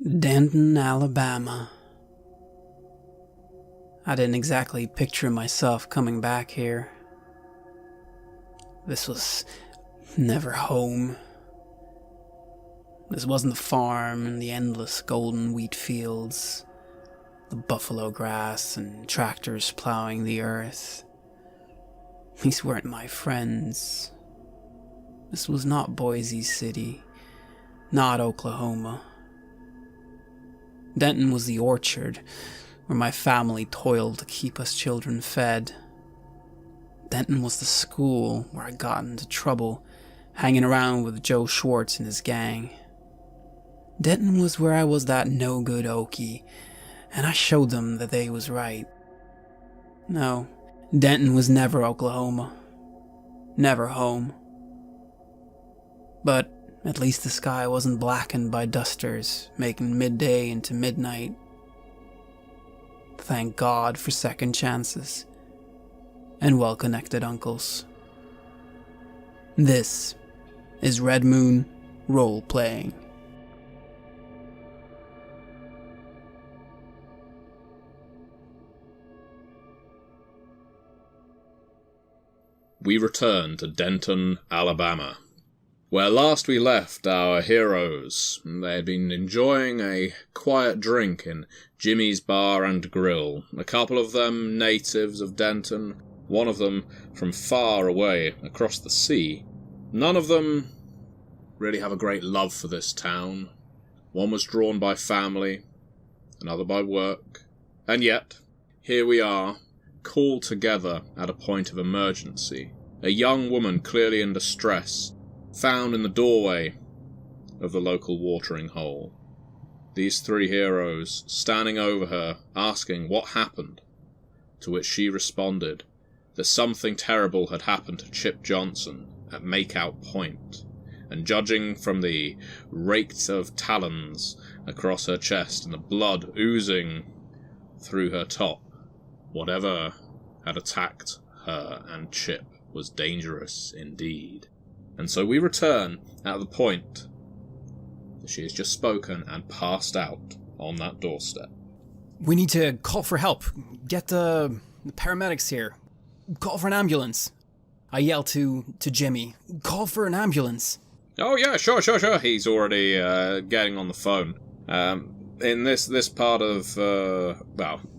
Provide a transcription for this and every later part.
Denton, Alabama. I didn't exactly picture myself coming back here. This was never home. This wasn't the farm and the endless golden wheat fields, the buffalo grass and tractors plowing the earth. These weren't my friends. This was not Boise City, not Oklahoma. Denton was the orchard where my family toiled to keep us children fed. Denton was the school where I got into trouble, hanging around with Joe Schwartz and his gang. Denton was where I was that no-good Okie, and I showed them that they was right. No, Denton was never Oklahoma. Never home. But at least the sky wasn't blackened by dusters, making midday into midnight. Thank God for second chances and well-connected uncles. This is Red Moon Role-Playing. We return to Denton, Alabama, where last we left our heroes. They had been enjoying a quiet drink in Jimmy's Bar and Grill. A couple of them natives of Denton, one of them from far away across the sea. None of them really have a great love for this town. One was drawn by family, another by work. And yet, here we are, called together at a point of emergency. A young woman clearly in distress, found in the doorway of the local watering hole. These three heroes standing over her, asking what happened, to which she responded that something terrible had happened to Chip Johnson at Makeout Point, and judging from the raked of talons across her chest and the blood oozing through her top, whatever had attacked her and Chip was dangerous indeed. And so we return at the point that she has just spoken and passed out on that doorstep. We need to call for help. Get the paramedics here. Call for an ambulance. I yell to Jimmy, call for an ambulance. Oh yeah, sure. He's already getting on the phone. In this part of,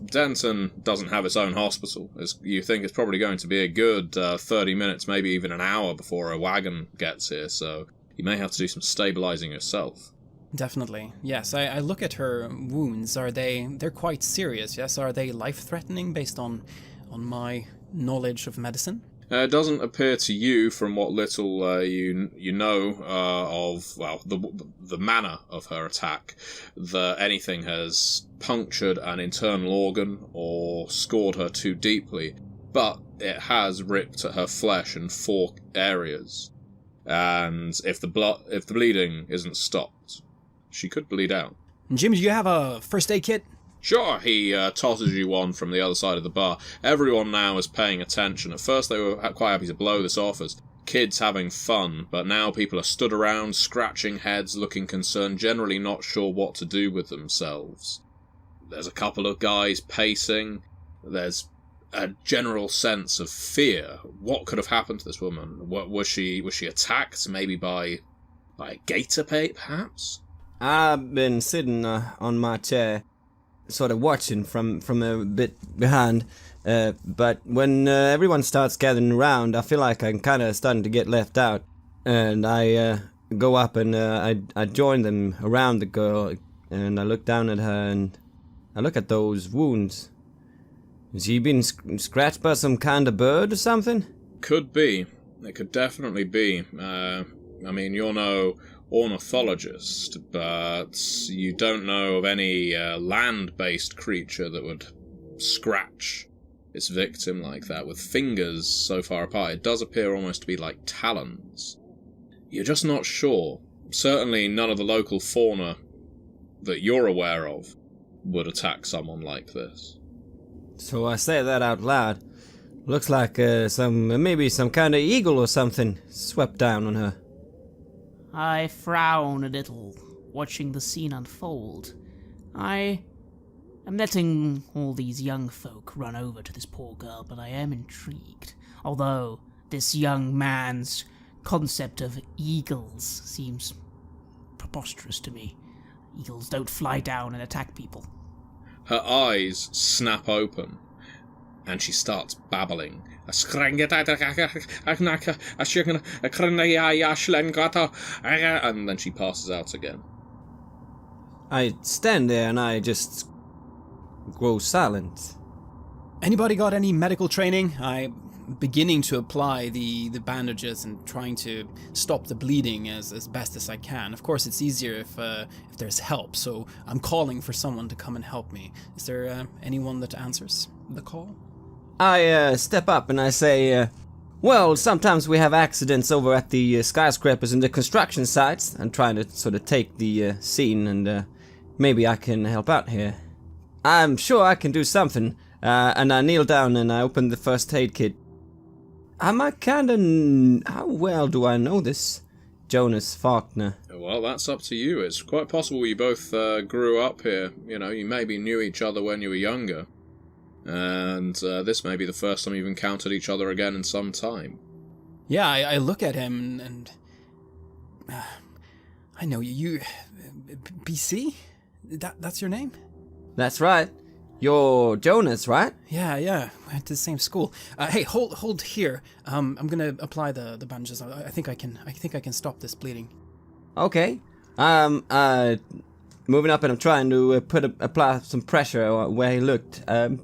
Denton doesn't have its own hospital. You think it's probably going to be a good 30 minutes, maybe even an hour before a wagon gets here, so you may have to do some stabilizing yourself. Definitely, yes. I look at her wounds. They're quite serious, yes? Are they life-threatening based on my knowledge of medicine? It doesn't appear to you, from what little you know of the manner of her attack, that anything has punctured an internal organ or scored her too deeply, but it has ripped at her flesh in 4 areas, and if the bleeding isn't stopped, she could bleed out. Jimmy, do you have a first aid kit? Sure, he tosses you one from the other side of the bar. Everyone now is paying attention. At first they were quite happy to blow this off as kids having fun, but now people are stood around, scratching heads, looking concerned, generally not sure what to do with themselves. There's a couple of guys pacing. There's a general sense of fear. What could have happened to this woman? Was she attacked, maybe by a gator, perhaps? I've been sitting on my chair, sort of watching from a bit behind, but when everyone starts gathering around, I feel like I'm kind of starting to get left out, and I go up and I join them around the girl, and I look down at her, and I look at those wounds. Has she been scratched by some kind of bird or something? Could be. It could definitely be. You're no ornithologist, but you don't know of any land-based creature that would scratch its victim like that, with fingers so far apart. It does appear almost to be like talons. You're just not sure. Certainly none of the local fauna that you're aware of would attack someone like this. So I say that out loud. Looks like maybe some kind of eagle or something swept down on her. I frown a little watching the scene unfold. I am letting all these young folk run over to this poor girl, but I am intrigued. Although this young man's concept of eagles seems preposterous to me. Eagles don't fly down and attack people. Her eyes snap open, and she starts babbling. And then she passes out again. I stand there and I just grow silent. Anybody got any medical training? I'm beginning to apply the bandages and trying to stop the bleeding as best as I can. Of course, it's easier if there's help, so I'm calling for someone to come and help me. Is there anyone that answers the call? I step up and I say, well, sometimes we have accidents over at the skyscrapers and the construction sites. I'm trying to sort of take the scene, and maybe I can help out here. I'm sure I can do something. And I kneel down and I open the first aid kit. How well do I know this Jonas Faulkner? Well, that's up to you. It's quite possible you both grew up here. You know, you maybe knew each other when you were younger. And this may be the first time you've encountered each other again in some time. Yeah, I look at him and I know you. BC? That's your name? That's right. You're Jonas, right? Yeah. We went to the same school. Hey, hold here. I'm gonna apply the bandages. I think I can stop this bleeding. Okay. Moving up and I'm trying to apply some pressure where he looked. I'm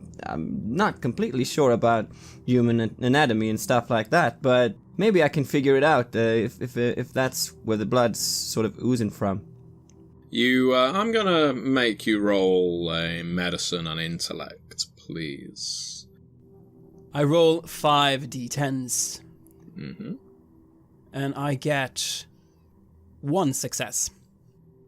not completely sure about human anatomy and stuff like that, but maybe I can figure it out if that's where the blood's sort of oozing from. I'm gonna make you roll a medicine and intellect, please. I roll 5 d10s. Mm-hmm. And I get 1 success.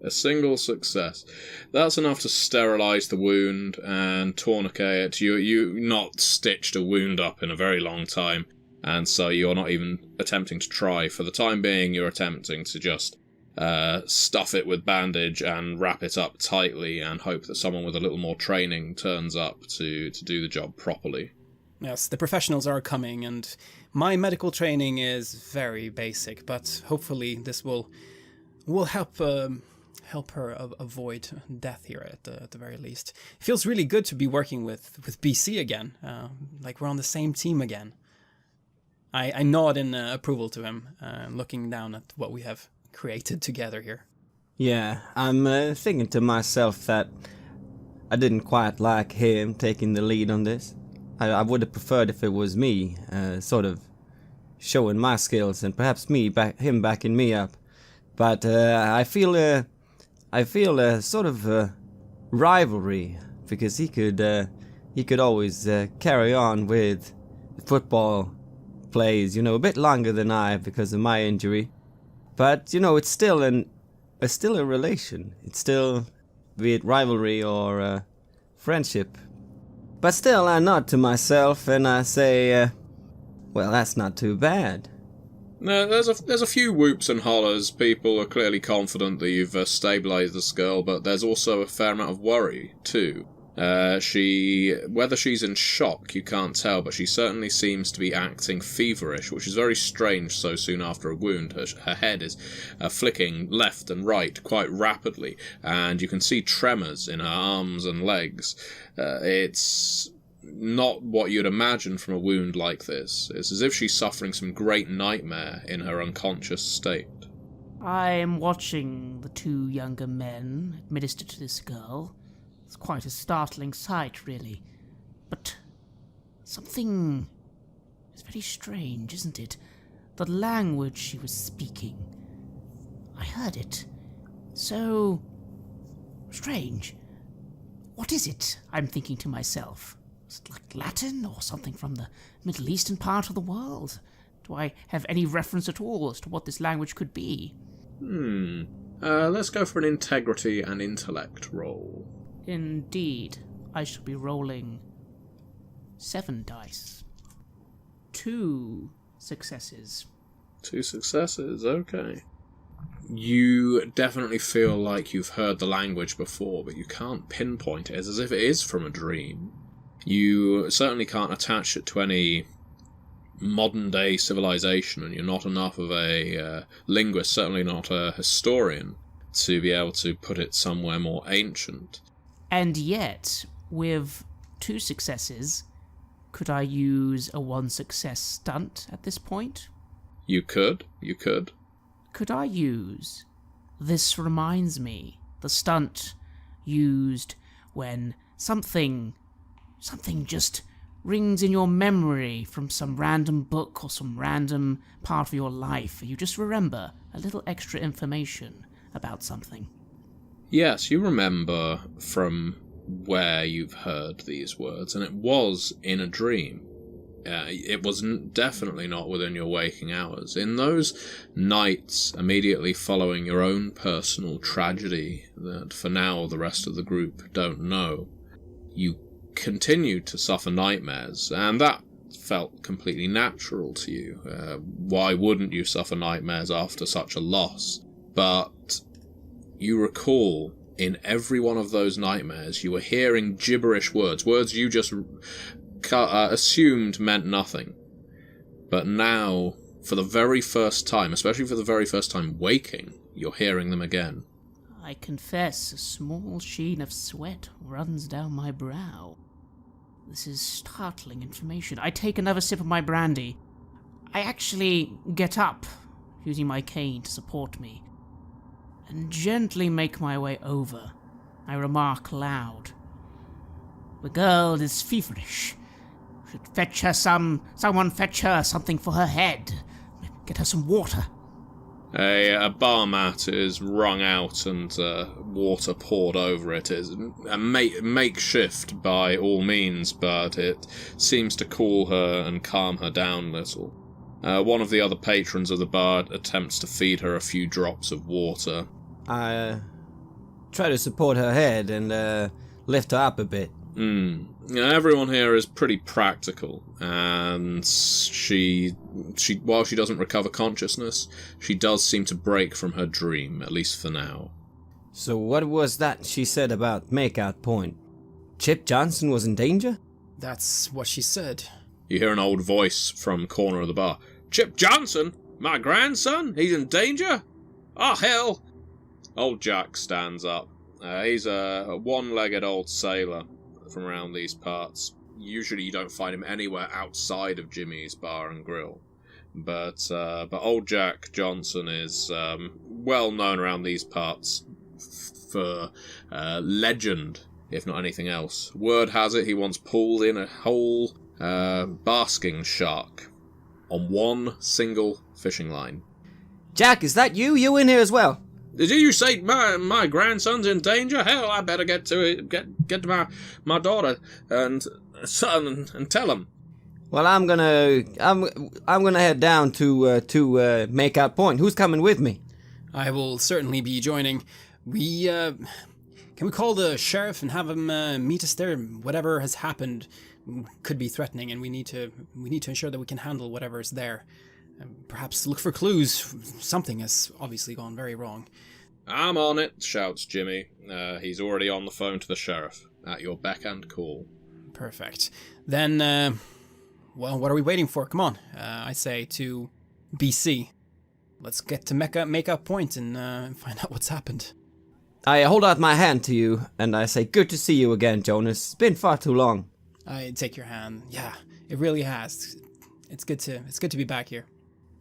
A single success. That's enough to sterilize the wound and tourniquet it. You not stitched a wound up in a very long time, and so you're not even attempting to try. For the time being, you're attempting to just stuff it with bandage and wrap it up tightly and hope that someone with a little more training turns up to do the job properly. Yes, the professionals are coming, and my medical training is very basic, but hopefully this will help her avoid death here at the very least. It feels really good to be working with BC again, like we're on the same team again. I nod in approval to him, looking down at what we have created together here. Yeah, I'm thinking to myself that I didn't quite like him taking the lead on this. I would have preferred if it was me, sort of showing my skills and perhaps him backing me up. But I feel a sort of rivalry because he could always carry on with the football plays, a bit longer than I because of my injury. But it's still a relation. It's still, be it rivalry or friendship. But still, I nod to myself and I say, well, that's not too bad. No, there's a few whoops and hollers. People are clearly confident that you've stabilised this girl, but there's also a fair amount of worry too. Whether she's in shock, you can't tell, but she certainly seems to be acting feverish, which is very strange so soon after a wound. Her head is flicking left and right quite rapidly, and you can see tremors in her arms and legs. It's not what you'd imagine from a wound like this. It's as if she's suffering some great nightmare in her unconscious state. I'm watching the 2 younger men administer to this girl. It's quite a startling sight, really. But something is very strange, isn't it? The language she was speaking. I heard it. So strange. What is it? I'm thinking to myself. Is it like Latin or something from the Middle Eastern part of the world? Do I have any reference at all as to what this language could be? Let's go for an integrity and intellect roll. Indeed. I shall be rolling 7 dice. 2 successes. 2 successes, okay. You definitely feel like you've heard the language before, but you can't pinpoint it. It's as if it is from a dream. You certainly can't attach it to any modern-day civilization, and you're not enough of a linguist, certainly not a historian, to be able to put it somewhere more ancient. And yet, with 2 successes, could I use a 1-success stunt at this point? You could. Could I use This Reminds Me, the stunt used when something just rings in your memory from some random book or some random part of your life, and you just remember a little extra information about something? Yes, you remember from where you've heard these words, and it was in a dream. It was definitely not within your waking hours. In those nights immediately following your own personal tragedy that for now the rest of the group don't know, you continued to suffer nightmares, and that felt completely natural to you. Why wouldn't you suffer nightmares after such a loss? But you recall in every one of those nightmares you were hearing gibberish words you just assumed meant nothing. But now, for the very first time, especially for the very first time waking, you're hearing them again. I confess a small sheen of sweat runs down my brow. This is startling information. I take another sip of my brandy. I actually get up, using my cane to support me, and gently make my way over. I remark loud. The girl is feverish. Should fetch her someone fetch her something for her head. Get her some water. A bar mat is wrung out and water poured over it. It's a makeshift by all means, but it seems to cool her and calm her down a little. One of the other patrons of the bar attempts to feed her a few drops of water. I try to support her head and lift her up a bit. Everyone here is pretty practical, and she while she doesn't recover consciousness, she does seem to break from her dream, at least for now. So what was that she said about Makeout Point? Chip Johnson was in danger? That's what she said. You hear an old voice from corner of the bar. Chip Johnson? My grandson? He's in danger? Oh, hell! Old Jack stands up. He's a one-legged old sailor from around these parts. Usually you don't find him anywhere outside of Jimmy's Bar and Grill. But old Jack Johnson is well known around these parts for legend, if not anything else. Word has it he once pulled in a whole basking shark on one single fishing line. Jack, is that you? You in here as well? Did you say my grandson's in danger? Hell, I better get to my daughter and son and tell him. Well, I'm gonna head down to Makeout Point. Who's coming with me? I will certainly be joining. Can we call the sheriff and have him meet us there? Whatever has happened could be threatening, and we need to ensure that we can handle whatever's there. Perhaps look for clues. Something has obviously gone very wrong. I'm on it, shouts Jimmy. He's already on the phone to the sheriff. At your beck and call. Perfect. Then, well, what are we waiting for? Come on. I say to BC. Let's get to Makeout Point and find out what's happened. I hold out my hand to you, and I say, good to see you again, Jonas. It's been far too long. I take your hand. Yeah, it really has. It's good to be back here.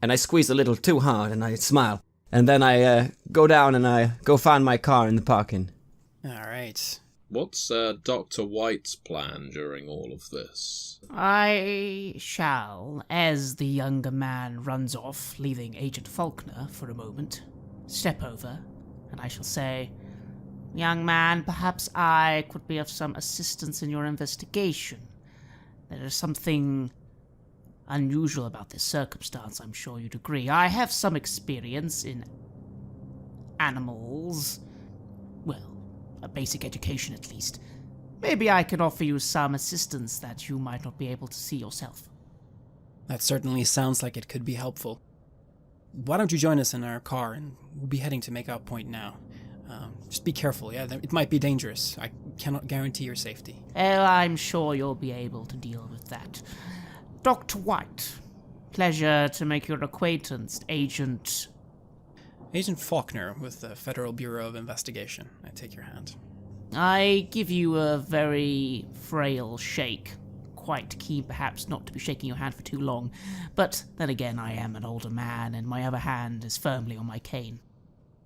And I squeeze a little too hard, and I smile. And then I go down and I go find my car in the parking. All right. What's Dr. White's plan during all of this? I shall, as the younger man runs off, leaving Agent Faulkner for a moment, step over, and I shall say, young man, perhaps I could be of some assistance in your investigation. There is something unusual about this circumstance, I'm sure you'd agree. I have some experience in animals. Well, a basic education at least. Maybe I can offer you some assistance that you might not be able to see yourself. That certainly sounds like it could be helpful. why don't you join us in our car, and we'll be heading to Makeout Point now. Just be careful, yeah? It might be dangerous. I cannot guarantee your safety. Oh, I'm sure you'll be able to deal with that. Dr. White, pleasure to make your acquaintance, Agent... Agent Faulkner with the Federal Bureau of Investigation. I take your hand. I give you a very frail shake. Quite keen, perhaps, not to be shaking your hand for too long. But then again, I am an older man, and my other hand is firmly on my cane.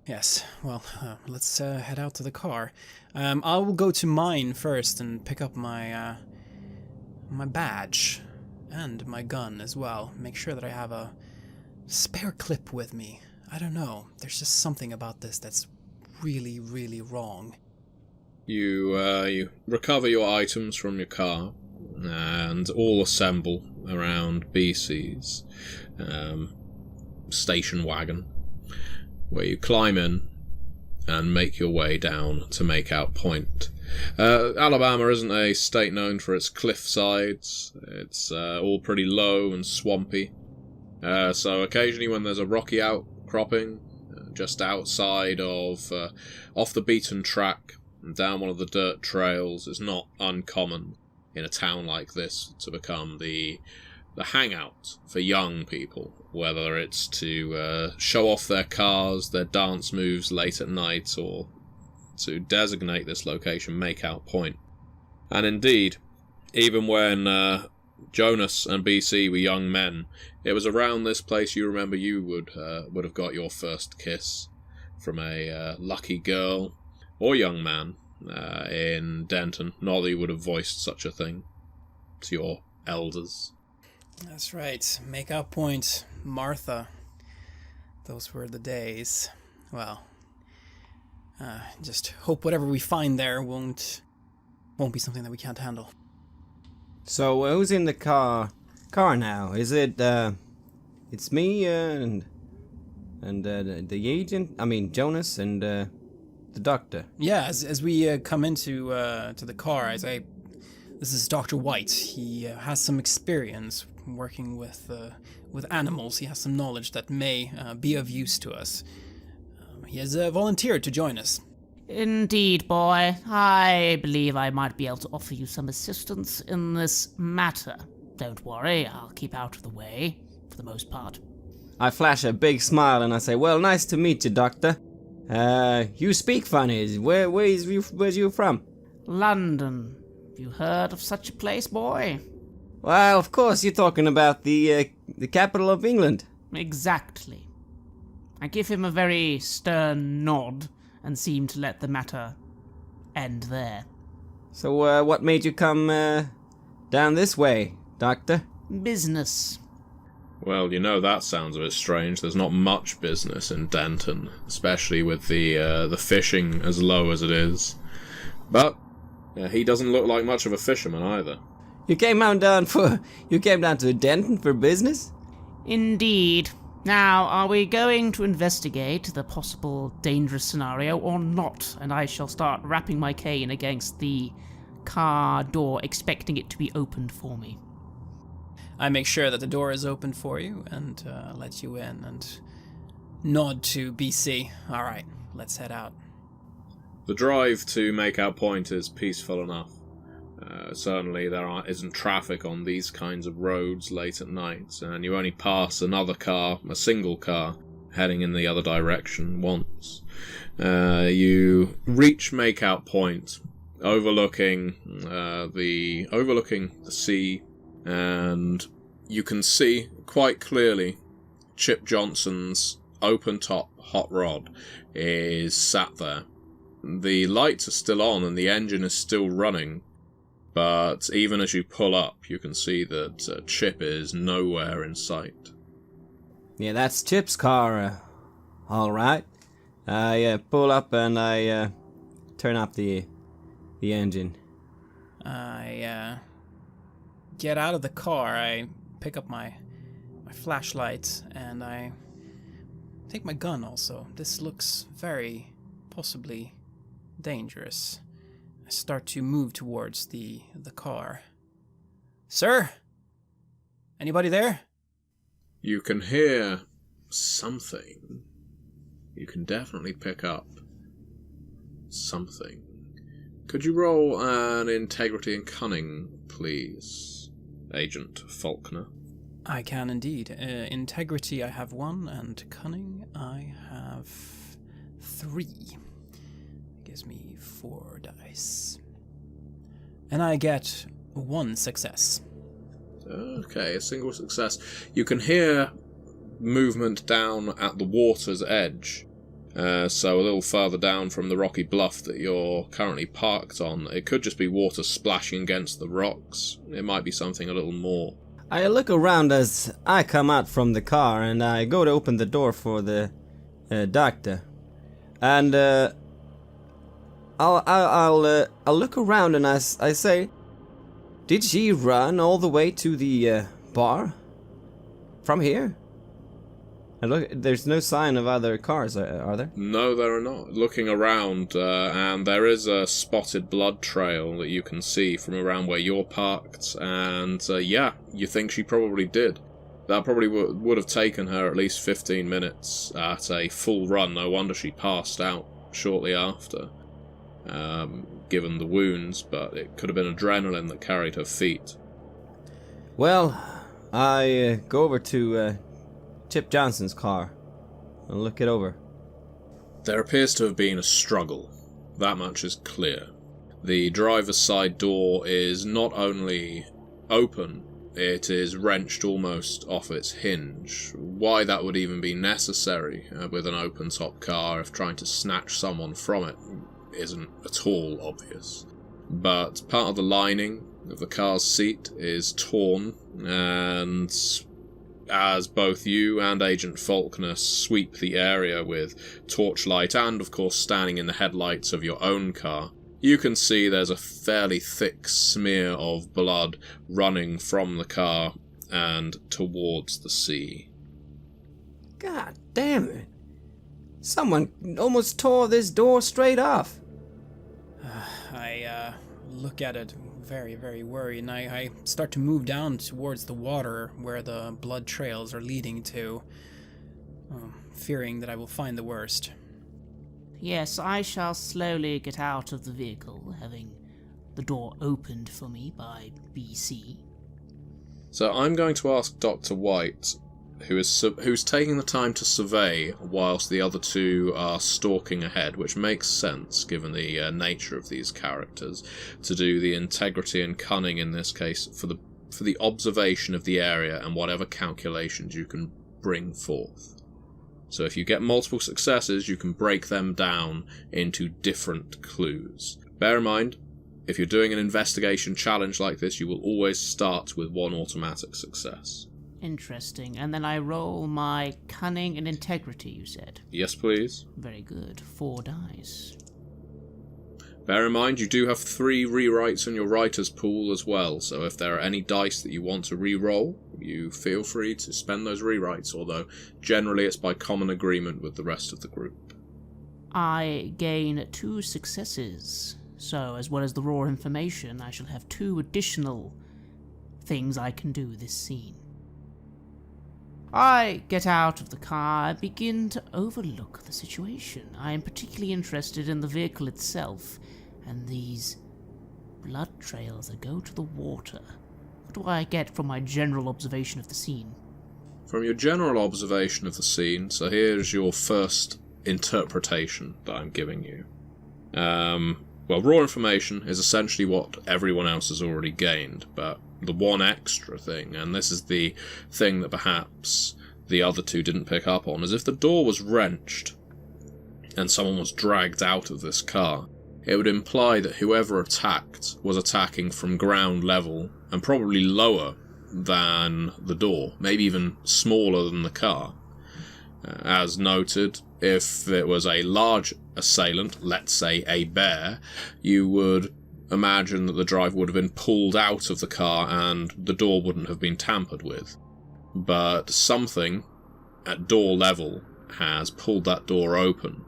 Yes, well, let's head out to the car. I will go to mine first and pick up my badge and my gun as well. Make sure that I have a spare clip with me. I don't know. There's just something about this that's really, really wrong. You recover your items from your car and all assemble around BC's station wagon, where you climb in and make your way down to Makeout Point. Alabama isn't a state known for its cliff sides. It's all pretty low and swampy. So occasionally when there's a rocky outcropping just outside of off the beaten track down one of the dirt trails, it's not uncommon in a town like this to become the hangout for young people, whether it's to show off their cars, their dance moves late at night, or to designate this location Makeout Point. And indeed, even when Jonas and BC were young men, it was around this place you remember you would have got your first kiss from a lucky girl or young man in Denton. Not that you would have voiced such a thing to your elders. That's right. Makeout Point, Martha. Those were the days. Well, just hope whatever we find there won't be something that we can't handle. So who's in the car now? Is it it's me and the agent? I mean Jonas and the doctor. Yeah, as we come into to the car, this is Dr. White. He has some experience working with animals. He has some knowledge that may be of use to us. He has volunteered to join us. Indeed, boy. I believe I might be able to offer you some assistance in this matter. Don't worry, I'll keep out of the way, for the most part. I flash a big smile and I say, "Well, nice to meet you, doctor. You speak funny. Where's you from?" London. Have you heard of such a place, boy? Well, of course, you're talking about the capital of England. Exactly. I give him a very stern nod and seem to let the matter end there. So, what made you come down this way, doctor? Business. Well, that sounds a bit strange. There's not much business in Denton, especially with the fishing as low as it is. But he doesn't look like much of a fisherman either. You came down to Denton for business? Indeed. Now, are we going to investigate the possible dangerous scenario or not? And I shall start rapping my cane against the car door, expecting it to be opened for me. I make sure that the door is open for you and let you in and nod to BC. All right, let's head out. The drive to Makeout Point is peaceful enough. Certainly there isn't traffic on these kinds of roads late at night, and you only pass another car, a single car, heading in the other direction once. You reach Makeout Point, overlooking the sea, and you can see quite clearly Chip Johnson's open-top hot rod is sat there. The lights are still on and the engine is still running, but even as you pull up, you can see that Chip is nowhere in sight. Yeah, that's Chip's car, all right. I pull up and I turn up the engine. I get out of the car. I pick up my flashlight and I take my gun also. This looks very possibly dangerous. I start to move towards the car. Sir? Anybody there? You can hear something. You can definitely pick up something. Could you roll an integrity and cunning, please, Agent Faulkner? I can indeed. Integrity I have 1, and cunning I have 3. Gives me 4 dice. And I get 1 success. Okay, a single success. You can hear movement down at the water's edge. So a little further down from the rocky bluff that you're currently parked on. It could just be water splashing against the rocks. It might be something a little more. I look around as I come out from the car, and I go to open the door for the doctor. And I'll look around and I say, did she run all the way to the bar from here? And look, there's no sign of other cars, are there? No, there are not. Looking around, and there is a spotted blood trail that you can see from around where you're parked, and yeah, you think she probably did. That probably would have taken her at least 15 minutes at a full run. No wonder she passed out shortly after, given the wounds, but it could have been adrenaline that carried her feet. Well, I go over to Chip Johnson's car and look it over. There appears to have been a struggle. That much is clear. The driver's side door is not only open, it is wrenched almost off its hinge. Why that would even be necessary with an open-top car if trying to snatch someone from it isn't at all obvious. But part of the lining of the car's seat is torn, and as both you and Agent Faulkner sweep the area with torchlight and, of course, standing in the headlights of your own car, you can see there's a fairly thick smear of blood running from the car and towards the sea. God damn it. Someone almost tore this door straight off. I look at it very, very worried, and I start to move down towards the water where the blood trails are leading to, fearing that I will find the worst. Yes, I shall slowly get out of the vehicle, having the door opened for me by BC. So I'm going to ask Dr. White, who's taking the time to survey whilst the other two are stalking ahead, which makes sense given the nature of these characters, to do the integrity and cunning in this case for the observation of the area and whatever calculations you can bring forth. So if you get multiple successes, you can break them down into different clues. Bear in mind, if you're doing an investigation challenge like this, you will always start with 1 automatic success. Interesting. And then I roll my cunning and integrity, you said? Yes, please. Very good. 4 dice. Bear in mind, you do have 3 rewrites in your writer's pool as well, so if there are any dice that you want to re-roll, you feel free to spend those rewrites, although generally it's by common agreement with the rest of the group. I gain 2 successes, so as well as the raw information, I shall have 2 additional things I can do this scene. I get out of the car and begin to overlook the situation. I am particularly interested in the vehicle itself and these blood trails that go to the water. What do I get from my general observation of the scene? From your general observation of the scene, so here's your first interpretation that I'm giving you. Well, raw information is essentially what everyone else has already gained, but the one extra thing, and this is the thing that perhaps the other two didn't pick up on, is if the door was wrenched and someone was dragged out of this car, it would imply that whoever attacked was attacking from ground level and probably lower than the door, maybe even smaller than the car. As noted, if it was a large assailant, let's say a bear, you would imagine that the driver would have been pulled out of the car and the door wouldn't have been tampered with. But something at door level has pulled that door open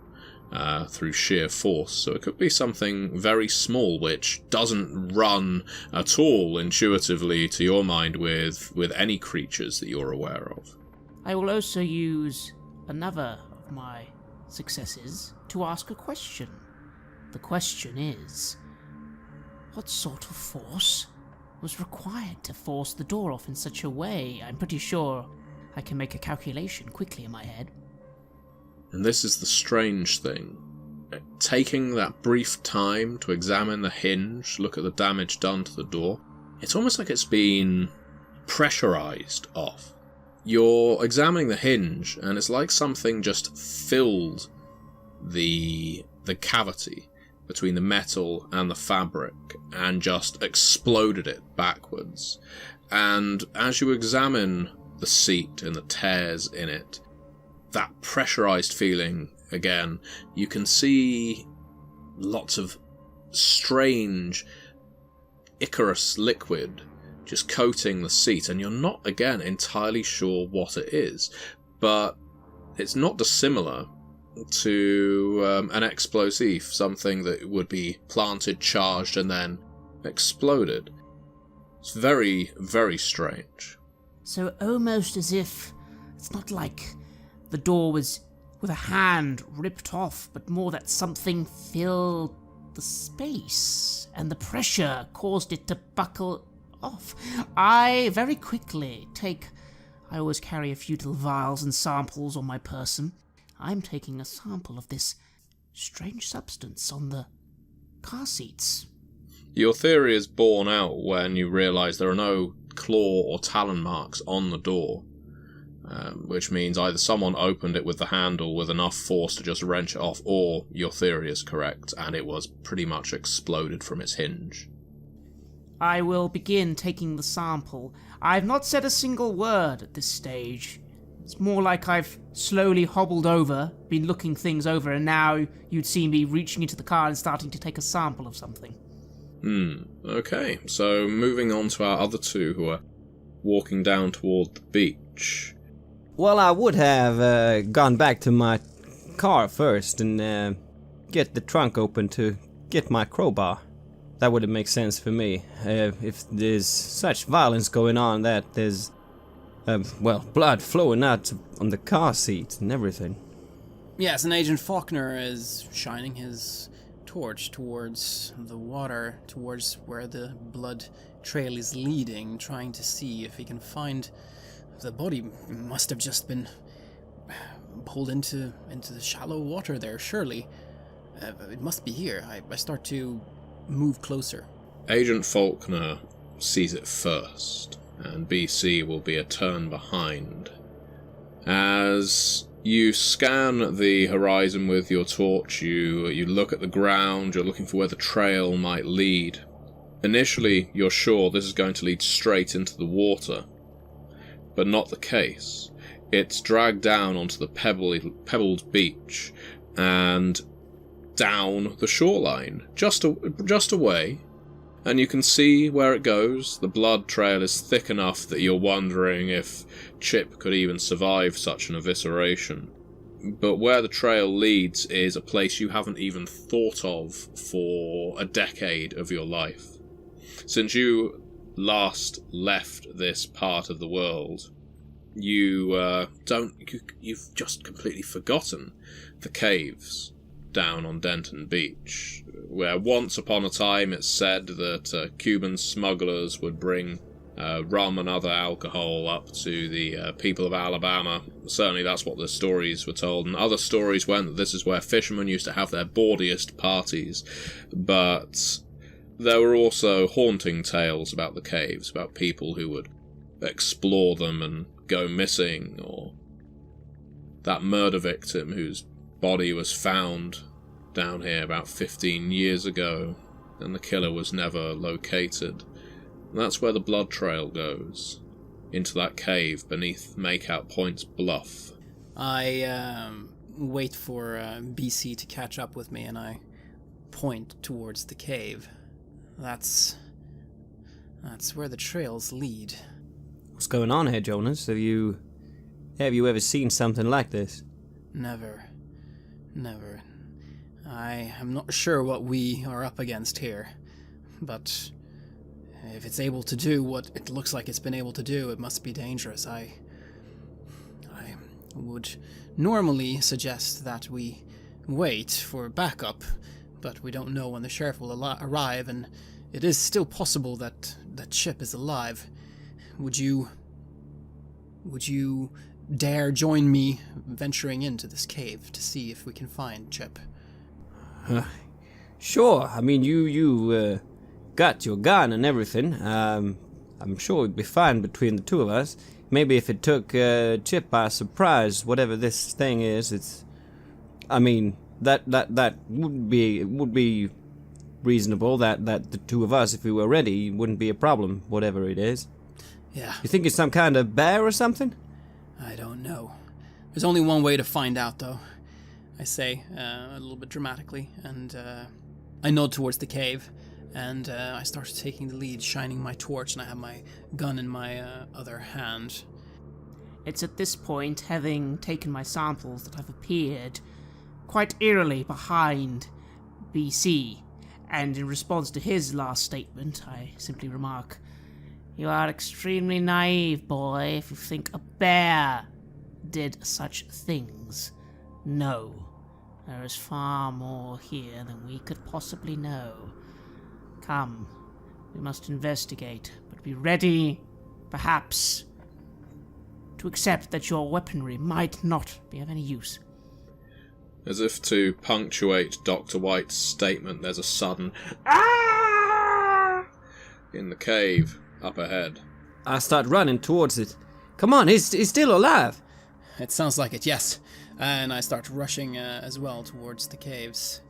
through sheer force, so it could be something very small which doesn't run at all intuitively to your mind with any creatures that you're aware of. I will also use another of my successes to ask a question. The question is, what sort of force was required to force the door off in such a way? I'm pretty sure I can make a calculation quickly in my head. And this is the strange thing. Taking that brief time to examine the hinge, look at the damage done to the door, it's almost like it's been pressurized off. You're examining the hinge, and it's like something just filled the cavity between the metal and the fabric and just exploded it backwards. And as you examine the seat and the tears in it, that pressurized feeling again, you can see lots of strange Icarus liquid just coating the seat, and you're not, again, entirely sure what it is, but it's not dissimilar to an explosive, something that would be planted, charged, and then exploded. It's very, very strange. So almost as if it's not like the door was with a hand ripped off, but more that something filled the space, and the pressure caused it to buckle off. I very quickly I always carry a few little vials and samples on my person. I'm taking a sample of this strange substance on the car seats. Your theory is borne out when you realise there are no claw or talon marks on the door, which means either someone opened it with the handle with enough force to just wrench it off, or your theory is correct and it was pretty much exploded from its hinge. I will begin taking the sample. I've not said a single word at this stage. It's more like I've slowly hobbled over, been looking things over, and now you'd see me reaching into the car and starting to take a sample of something. Okay, so moving on to our other two who are walking down toward the beach. Well, I would have gone back to my car first and get the trunk open to get my crowbar. That would make sense for me. If there's such violence going on that there's, blood flowing out on the car seat and everything. Yes, and Agent Faulkner is shining his torch towards the water, towards where the blood trail is leading, trying to see if he can find... The body must have just been pulled into the shallow water there, surely. It must be here. I start to move closer. Agent Faulkner sees it first, and BC will be a turn behind. As you scan the horizon with your torch, you look at the ground, you're looking for where the trail might lead. Initially, you're sure this is going to lead straight into the water, but not the case. It's dragged down onto the pebbled beach and down the shoreline, just away, and you can see where it goes. The blood trail is thick enough that you're wondering if Chip could even survive such an evisceration. But where the trail leads is a place you haven't even thought of for a decade of your life. Since you left this part of the world, you've just completely forgotten the caves down on Denton Beach, where once upon a time it's said that Cuban smugglers would bring rum and other alcohol up to the people of Alabama. Certainly that's what the stories were told, and other stories went that this is where fishermen used to have their bawdiest parties. But there were also haunting tales about the caves, about people who would explore them and go missing, or that murder victim whose body was found down here about 15 years ago and the killer was never located. And that's where the blood trail goes, into that cave beneath Makeout Point's bluff. I wait for BC to catch up with me, and I point towards the cave. That's where the trails lead. What's going on here, Jonas? Have you ever seen something like this? Never. I am not sure what we are up against here, but if it's able to do what it looks like it's been able to do, it must be dangerous. I would normally suggest that we wait for backup, but we don't know when the sheriff will arrive, and it is still possible that Chip is alive. Would you dare join me venturing into this cave to see if we can find Chip? Sure. I mean, you got your gun and everything. I'm sure it'd be fine between the two of us. Maybe if it took Chip by surprise, whatever this thing is, it's... I mean, that would be reasonable. That the two of us, if we were ready, wouldn't be a problem, whatever it is. Yeah. You think it's some kind of bear or something? I don't know. There's only one way to find out, though, I say, a little bit dramatically, and I nod towards the cave, and I start taking the lead, shining my torch, and I have my gun in my other hand. It's at this point, having taken my samples, that I've appeared quite eerily behind BC, and in response to his last statement, I simply remark, "You are extremely naive, boy, if you think a bear did such things. No, there is far more here than we could possibly know. Come, we must investigate, but be ready, perhaps, to accept that your weaponry might not be of any use." As if to punctuate Dr. White's statement, there's a sudden "Ah!" in the cave up ahead. I start running towards it. Come on, he's still alive. It sounds like it, yes. And I start rushing as well towards the caves.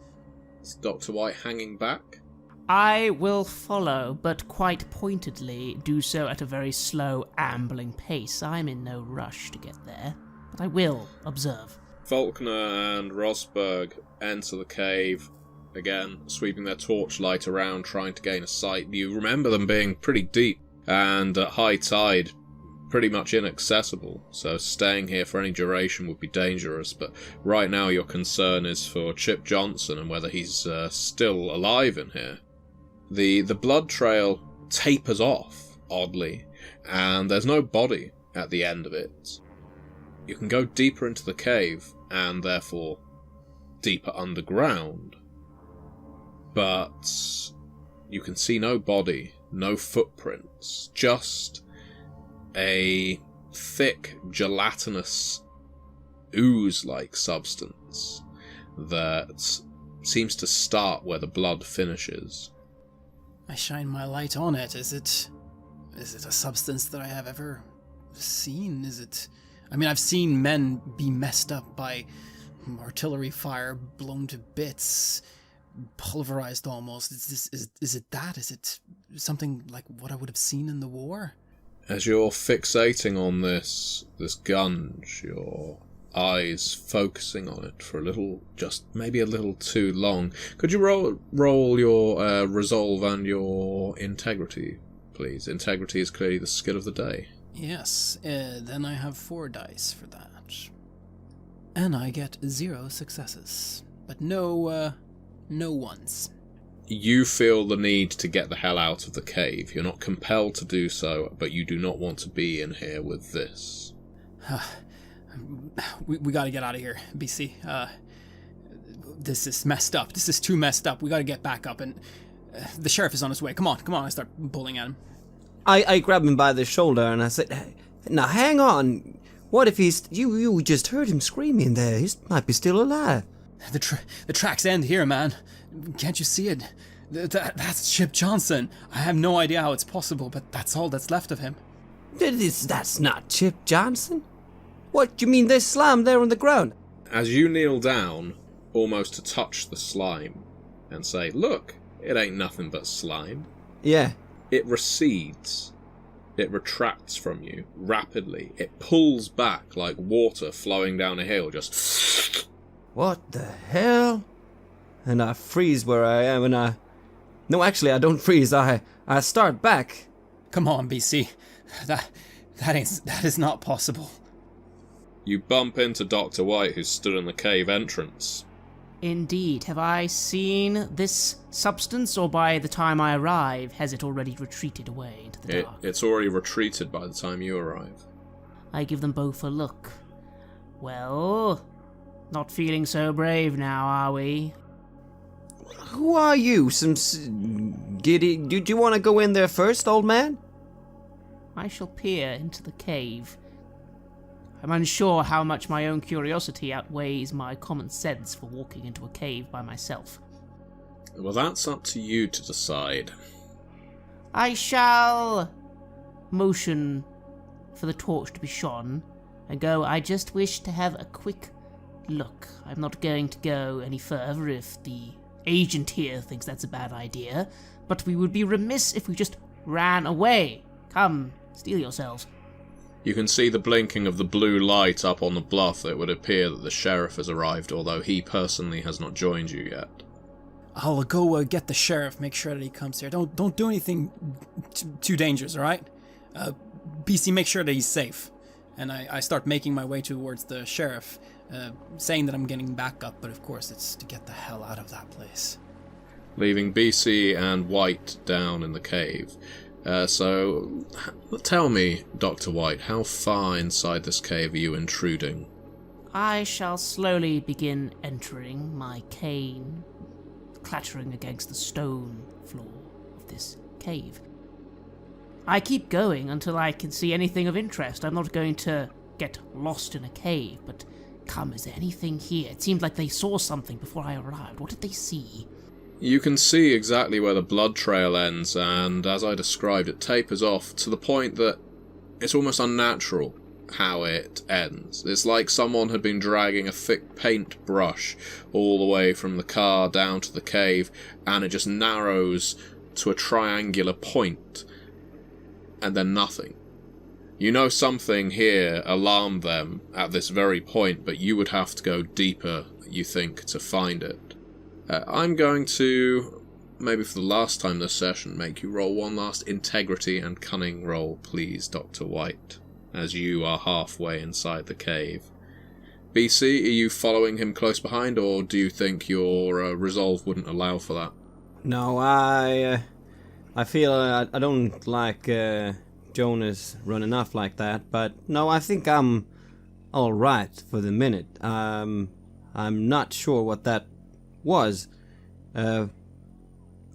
Is Dr. White hanging back? I will follow, but quite pointedly do so at a very slow, ambling pace. I'm in no rush to get there, but I will observe. Faulkner and Rosberg enter the cave, again, sweeping their torchlight around, trying to gain a sight. You remember them being pretty deep, and at high tide, pretty much inaccessible, so staying here for any duration would be dangerous, but right now your concern is for Chip Johnson and whether he's still alive in here. The blood trail tapers off, oddly, and there's no body at the end of it. You can go deeper into the cave, and therefore deeper underground, but you can see no body, no footprints, just a thick, gelatinous, ooze-like substance that seems to start where the blood finishes. I shine my light on it. Is it a substance that I have ever seen? I mean, I've seen men be messed up by artillery fire, blown to bits, pulverized almost. Is it that? Is it something like what I would have seen in the war? As you're fixating on this gunge, your eyes focusing on it for a little, just maybe a little too long, could you roll your resolve and your integrity, please? Integrity is clearly the skill of the day. Yes, then I have 4 dice for that. And I get 0 successes, but no ones. You feel the need to get the hell out of the cave. You're not compelled to do so, but you do not want to be in here with this. We gotta get out of here, BC. This is messed up. This is too messed up. We gotta get back up, and the sheriff is on his way. Come on. I start pulling at him. I grab him by the shoulder and I said, "Hey, now hang on. What if he's... You just heard him screaming there. He might be still alive." The tracks end here, man. Can't you see it? That's Chip Johnson. I have no idea how it's possible, but that's all that's left of him. That's not Chip Johnson. What, you mean there's slime there on the ground? As you kneel down, almost to touch the slime, and say, "Look, it ain't nothing but slime," Yeah. it recedes. It retracts from you rapidly. It pulls back like water flowing down a hill, just... What the hell? And I freeze where I am, and No, actually, I don't freeze. I start back. Come on, BC. That is not possible. You bump into Dr. White, who stood in the cave entrance. Indeed. Have I seen this substance, or by the time I arrive, has it already retreated away into the dark? It's already retreated by the time you arrive. I give them both a look. Well, not feeling so brave now, are we? Who are you? Some giddy... Do you want to go in there first, old man? I shall peer into the cave. I'm unsure how much my own curiosity outweighs my common sense for walking into a cave by myself. Well, that's up to you to decide. I shall motion for the torch to be shone and go, I just wish to have a quick look. I'm not going to go any further if the agent here thinks that's a bad idea, but we would be remiss if we just ran away. Come, steel yourselves. You can see the blinking of the blue light up on the bluff. It would appear that the sheriff has arrived, although he personally has not joined you yet. I'll go get the sheriff, make sure that he comes here. Don't do anything too dangerous, all right? BC, make sure that he's safe. And I start making my way towards the sheriff, saying that I'm getting back up, but of course it's to get the hell out of that place. Leaving BC and White down in the cave. So, tell me, Dr. White, how far inside this cave are you intruding? I shall slowly begin entering, my cane clattering against the stone floor of this cave. I keep going until I can see anything of interest. I'm not going to get lost in a cave, but come, is there anything here? It seemed like they saw something before I arrived. What did they see? You can see exactly where the blood trail ends, and as I described, it tapers off to the point that it's almost unnatural how it ends. It's like someone had been dragging a thick paint brush all the way from the car down to the cave, and it just narrows to a triangular point, and then nothing. You know something here alarmed them at this very point, but you would have to go deeper, you think, to find it. I'm going to, maybe for the last time this session, make you roll one last integrity and cunning roll, please, Dr. White, as you are halfway inside the cave. BC, are you following him close behind, or do you think your resolve wouldn't allow for that? No, I feel I don't like Jonas running off like that, but no, I think I'm all right for the minute. I'm not sure what that was, or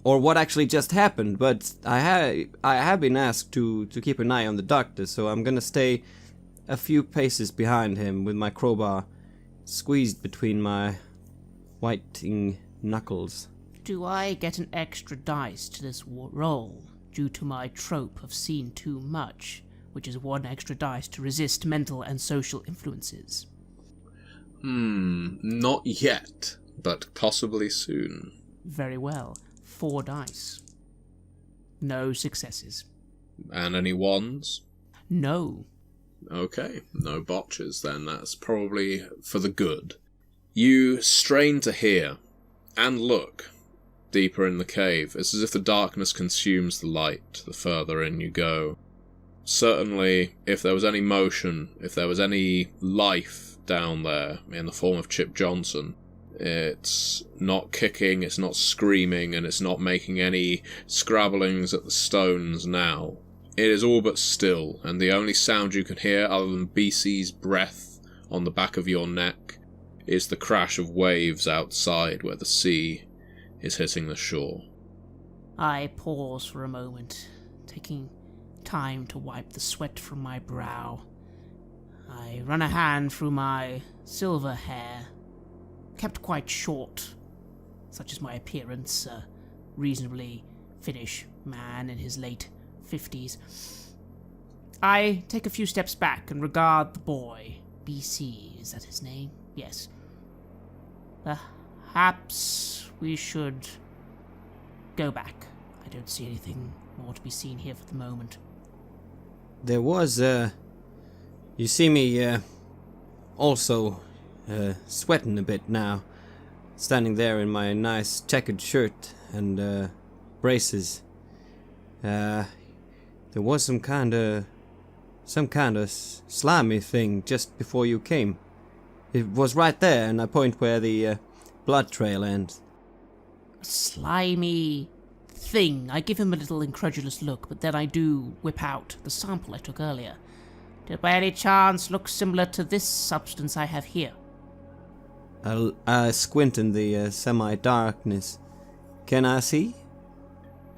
what actually just happened, but I have been asked to keep an eye on the doctor, so I'm gonna stay a few paces behind him with my crowbar squeezed between my whiting knuckles. Do I get an extra dice to this roll due to my trope of seeing too much, which is one extra dice to resist mental and social influences? Not yet, but possibly soon. Very well. 4 dice. No successes. And any ones? No. Okay, no botches then. That's probably for the good. You strain to hear and look deeper in the cave. It's as if the darkness consumes the light the further in you go. Certainly, if there was any motion, if there was any life down there in the form of Chip Johnson, it's not kicking, it's not screaming, and it's not making any scrabblings at the stones now. It is all but still, and the only sound you can hear other than BC's breath on the back of your neck is the crash of waves outside where the sea is hitting the shore. I pause for a moment, taking time to wipe the sweat from my brow. I run a hand through my silver hair, kept quite short, such as my appearance, a reasonably Finnish man in his late 50s. I take a few steps back and regard the boy. BC, is that his name? Yes. Perhaps we should go back. I don't see anything more to be seen here for the moment. There was, you see me, also, sweating a bit now, standing there in my nice checkered shirt and, braces. There was some kind of slimy thing just before you came. It was right there, and I point where the, blood trail ends. A slimy thing. I give him a little incredulous look, but then I do whip out the sample I took earlier. did by any chance look similar to this substance I have here? I squint in the semi-darkness. Can I see?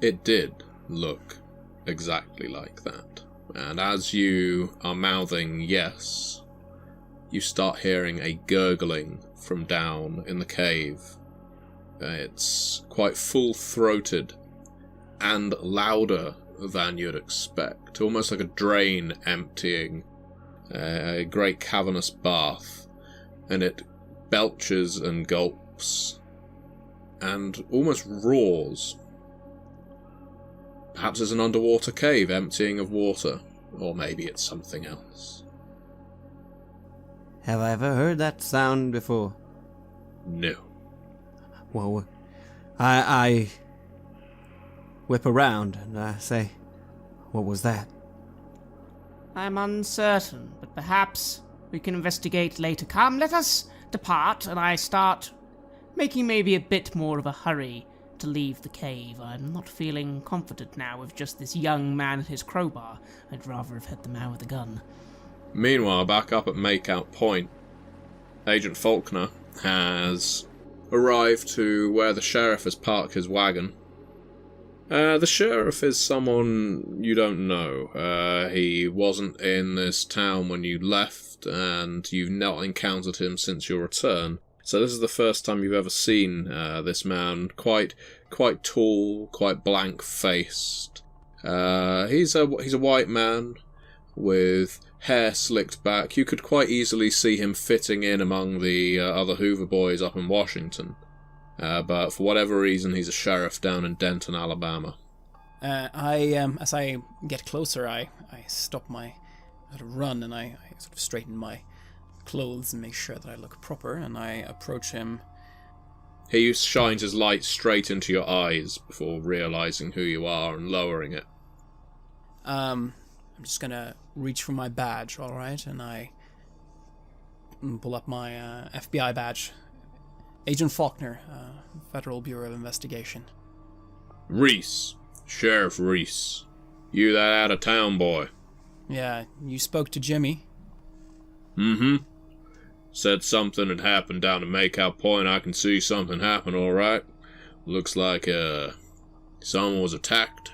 It did look exactly like that. And as you are mouthing yes, you start hearing a gurgling from down in the cave. It's quite full-throated and louder than you'd expect, almost like a drain emptying a great cavernous bath, and it belches and gulps and almost roars. Perhaps it's an underwater cave emptying of water, or maybe it's something else. Have I ever heard that sound before? No. Well, I whip around and I say, what was that? I'm uncertain, but perhaps we can investigate later. Come, let us depart, and I start making maybe a bit more of a hurry to leave the cave. I'm not feeling confident now with just this young man and his crowbar. I'd rather have had the man with the gun. Meanwhile, back up at Makeout Point, Agent Faulkner has arrived to where the sheriff has parked his wagon. The sheriff is someone you don't know. He wasn't in this town when you left, and you've not encountered him since your return. So this is the first time you've ever seen this man. Quite tall, quite blank-faced. He's a white man with hair slicked back. You could quite easily see him fitting in among the other Hoover boys up in Washington. But for whatever reason, he's a sheriff down in Denton, Alabama. As I get closer, I stop my sort of run, and I sort of straighten my clothes and make sure that I look proper, and I approach him. He shines his light straight into your eyes before realizing who you are and lowering it. I'm just gonna reach for my badge, alright? And I pull up my FBI badge. Agent Faulkner, Federal Bureau of Investigation. Reese. Sheriff Reese. You that out-of-town boy. Yeah, you spoke to Jimmy. Mm-hmm. Said something had happened down at Makeout Point. I can see something happened, alright. Looks like, someone was attacked.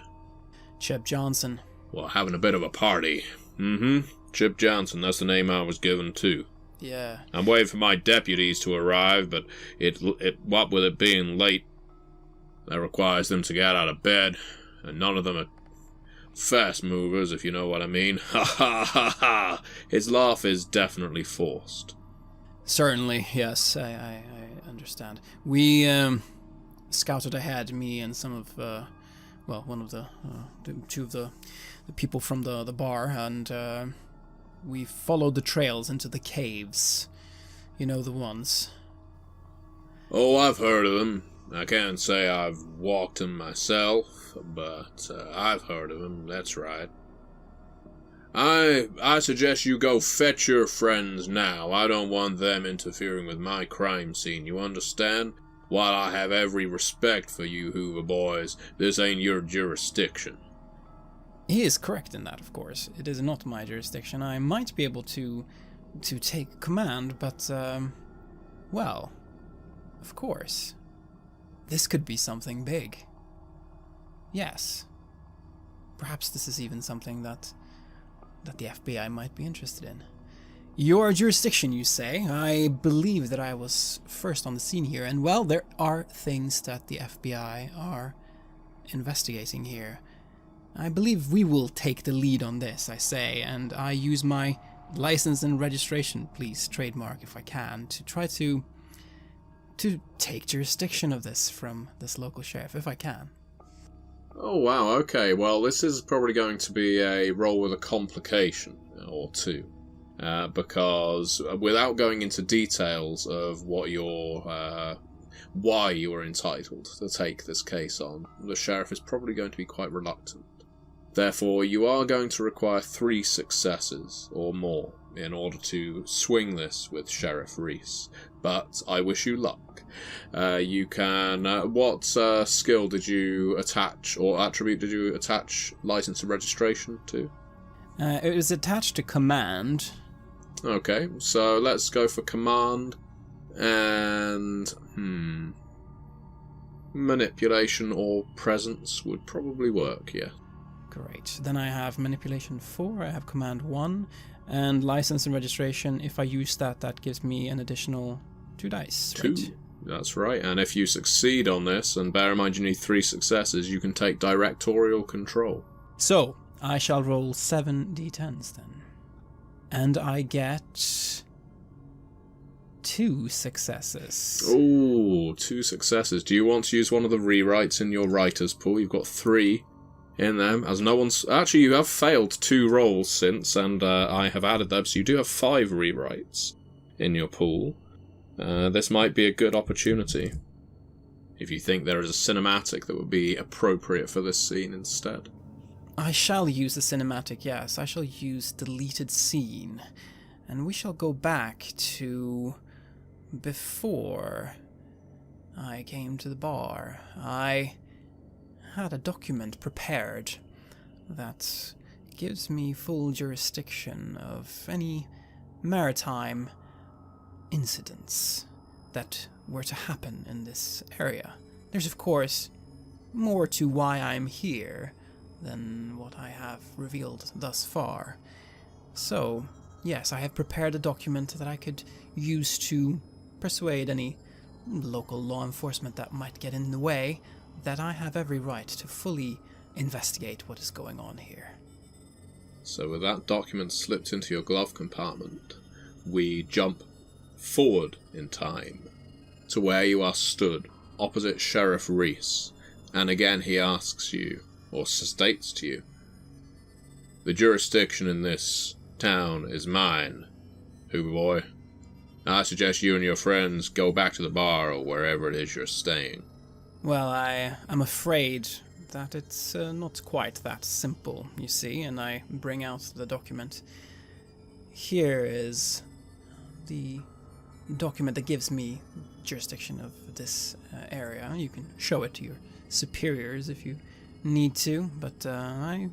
Chip Johnson. Well, having a bit of a party. Mm-hmm. Chip Johnson, that's the name I was given too. Yeah. I'm waiting for my deputies to arrive, but what with it being late, that requires them to get out of bed, and none of them are fast movers, if you know what I mean. Ha ha ha ha! His laugh is definitely forced. Certainly, yes, I understand. We scouted ahead, me and some of, one of two of the people from the bar, and we followed the trails into the caves. You know the ones. Oh, I've heard of them. I can't say I've walked them myself, but I've heard of them, that's right. I suggest you go fetch your friends now. I don't want them interfering with my crime scene, you understand? While I have every respect for you Hoover boys, this ain't your jurisdiction. He is correct in that, of course. It is not my jurisdiction. I might be able to take command, but, well, of course. This could be something big. Yes. Perhaps this is even something that the FBI might be interested in. Your jurisdiction, you say? I believe that I was first on the scene here, and well, there are things that the FBI are investigating here. I believe we will take the lead on this, I say, and I use my license and registration, please, trademark if I can, to try to take jurisdiction of this from this local sheriff, if I can. Oh wow, okay, well this is probably going to be a roll with a complication or two. Because without going into details of what why you are entitled to take this case on, the sheriff is probably going to be quite reluctant. Therefore, you are going to require 3 successes or more in order to swing this with Sheriff Reese. But I wish you luck. You can... what skill did you attach, or attribute did you attach license and registration to? It was attached to command. Okay, so let's go for command and manipulation or presence would probably work, yeah. Great. Then I have manipulation 4, I have command 1, and license and registration. If I use that, that gives me an additional 2 dice. 2. Right? That's right. And if you succeed on this, and bear in mind you need 3 successes, you can take directorial control. So, I shall roll 7 d10s then. And I get 2 successes. Ooh, 2 successes. Do you want to use one of the rewrites in your writer's pool? You've got 3 in them, as no one's... Actually, you have failed 2 rolls since, and I have added them, so you do have 5 rewrites in your pool. This might be a good opportunity, if you think there is a cinematic that would be appropriate for this scene instead. I shall use the cinematic, yes. I shall use deleted scene. And we shall go back to before I came to the bar. I had a document prepared that gives me full jurisdiction of any maritime incidents that were to happen in this area. There's, of course, more to why I'm here than what I have revealed thus far. So, yes, I have prepared a document that I could use to persuade any local law enforcement that might get in the way that I have every right to fully investigate what is going on here. So with that document slipped into your glove compartment, we jump forward in time to where you are stood opposite Sheriff Reese, and again he asks you, or states to you, "The jurisdiction in this town is mine, Hoover boy. I suggest you and your friends go back to the bar or wherever it is you're staying." Well, I'm afraid that it's not quite that simple, you see, and I bring out the document. Here is the document that gives me jurisdiction of this area. You can show it to your superiors if you need to, but I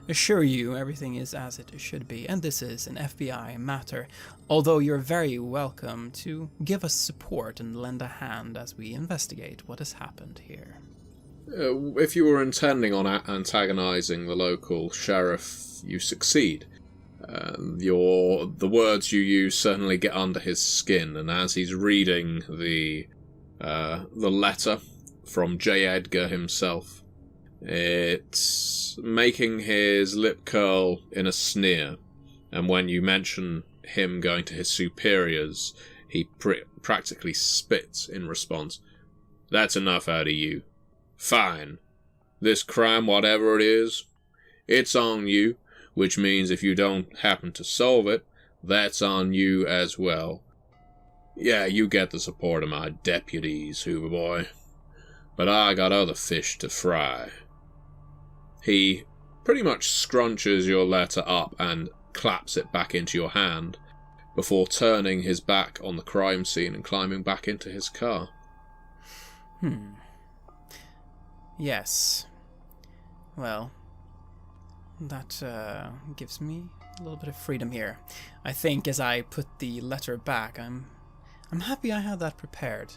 assure you everything is as it should be, and this is an FBI matter, although you're very welcome to give us support and lend a hand as we investigate what has happened here. If you were intending on antagonizing the local sheriff, you succeed. The words you use certainly get under his skin, and as he's reading the letter from J. Edgar himself, it's making his lip curl in a sneer, and when you mention him going to his superiors, he practically spits in response. "That's enough out of you. Fine. This crime, whatever it is, it's on you, which means if you don't happen to solve it, that's on you as well. Yeah, you get the support of my deputies, Hoover boy, but I got other fish to fry." He pretty much scrunches your letter up and claps it back into your hand before turning his back on the crime scene and climbing back into his car. Yes. Well, that gives me a little bit of freedom here. I think as I put the letter back, I'm happy I had that prepared.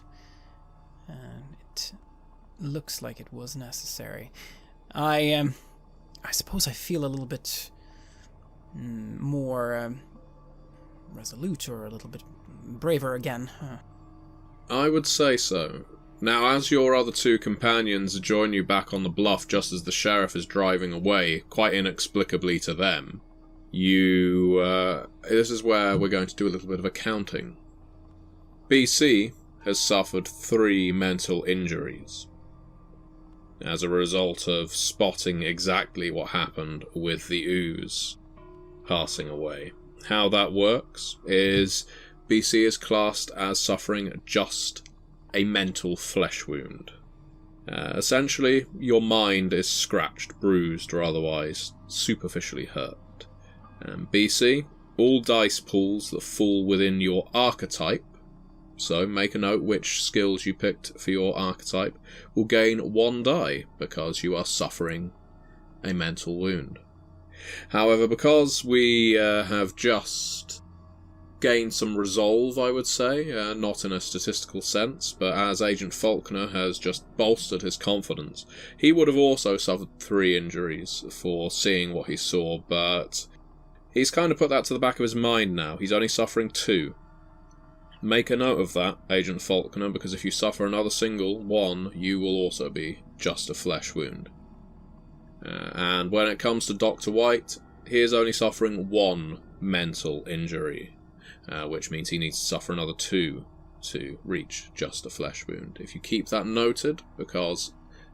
And it looks like it was necessary. I suppose I feel a little bit more resolute, or a little bit braver again. I would say so. Now, as your other 2 companions join you back on the bluff just as the sheriff is driving away, quite inexplicably to them, this is where we're going to do a little bit of accounting. BC has suffered 3 mental injuries as a result of spotting exactly what happened with the ooze passing away. How that works is BC is classed as suffering just a mental flesh wound. Essentially, your mind is scratched, bruised, or otherwise superficially hurt. BC, all dice pools that fall within your archetype, so make a note which skills you picked for your archetype, will gain 1 die because you are suffering a mental wound. However, because we have just gained some resolve, I would say, not in a statistical sense, but as Agent Faulkner has just bolstered his confidence, he would have also suffered 3 injuries for seeing what he saw, but he's kind of put that to the back of his mind now. He's only suffering 2. Make a note of that, Agent Faulkner, because if you suffer another single one, you will also be just a flesh wound. And when it comes to Dr. White, he is only suffering 1 mental injury, which means he needs to suffer another 2 to reach just a flesh wound. If you keep that noted, because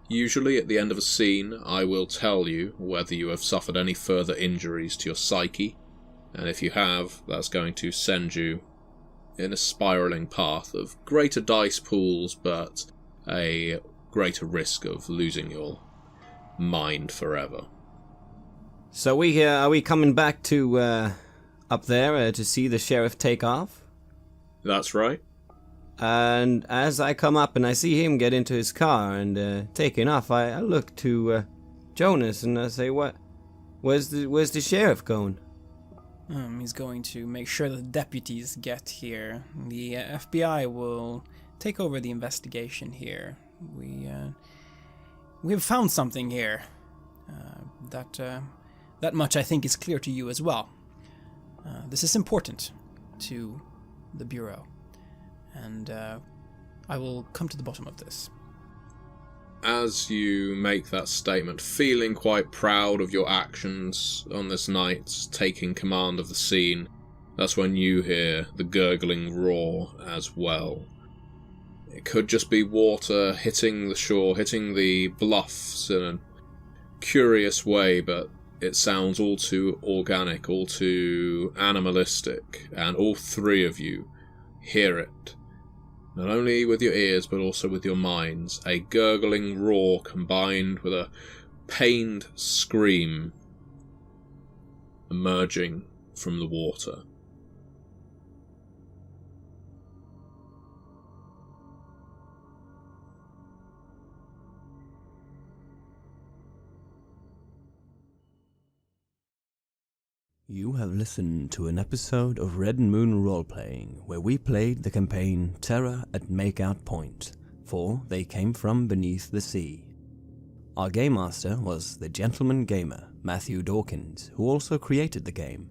usually at the end of a scene I will tell you whether you have suffered any further injuries to your psyche, and if you have, that's going to send you in a spiralling path of greater dice pools, but a greater risk of losing your mind forever. So are we coming back to up there to see the sheriff take off? That's right. And as I come up and I see him get into his car and taking off, I look to Jonas and I say, where's the sheriff going? He's going to make sure the deputies get here. The FBI will take over the investigation here. We have found something here. That much I think is clear to you as well. This is important to the Bureau, and I will come to the bottom of this. As you make that statement, feeling quite proud of your actions on this night, taking command of the scene, that's when you hear the gurgling roar as well. It could just be water hitting the shore, hitting the bluffs in a curious way, but it sounds all too organic, all too animalistic, and all 3 of you hear it. Not only with your ears, but also with your minds. A gurgling roar combined with a pained scream emerging from the water. You have listened to an episode of Red Moon Roleplaying, where we played the campaign Terror at Makeout Point, for They Came From Beneath the Sea. Our Game Master was the Gentleman Gamer, Matthew Dawkins, who also created the game.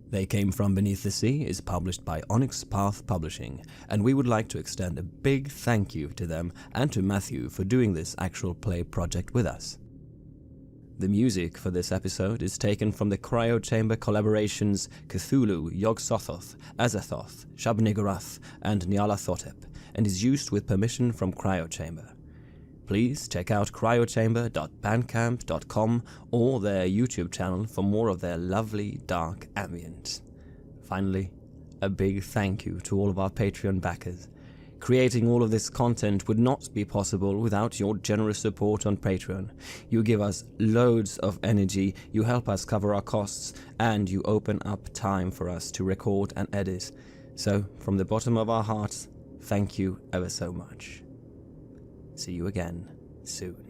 They Came From Beneath the Sea is published by Onyx Path Publishing, and we would like to extend a big thank you to them and to Matthew for doing this actual play project with us. The music for this episode is taken from the Cryo Chamber collaborations Cthulhu, Yog-Sothoth, Azathoth, Shub-Niggurath, and Nyarlathotep, and is used with permission from Cryo Chamber. Please check out cryochamber.bandcamp.com or their YouTube channel for more of their lovely dark ambience. Finally, a big thank you to all of our Patreon backers. Creating all of this content would not be possible without your generous support on Patreon. You give us loads of energy, you help us cover our costs, and you open up time for us to record and edit. So, from the bottom of our hearts, thank you ever so much. See you again soon.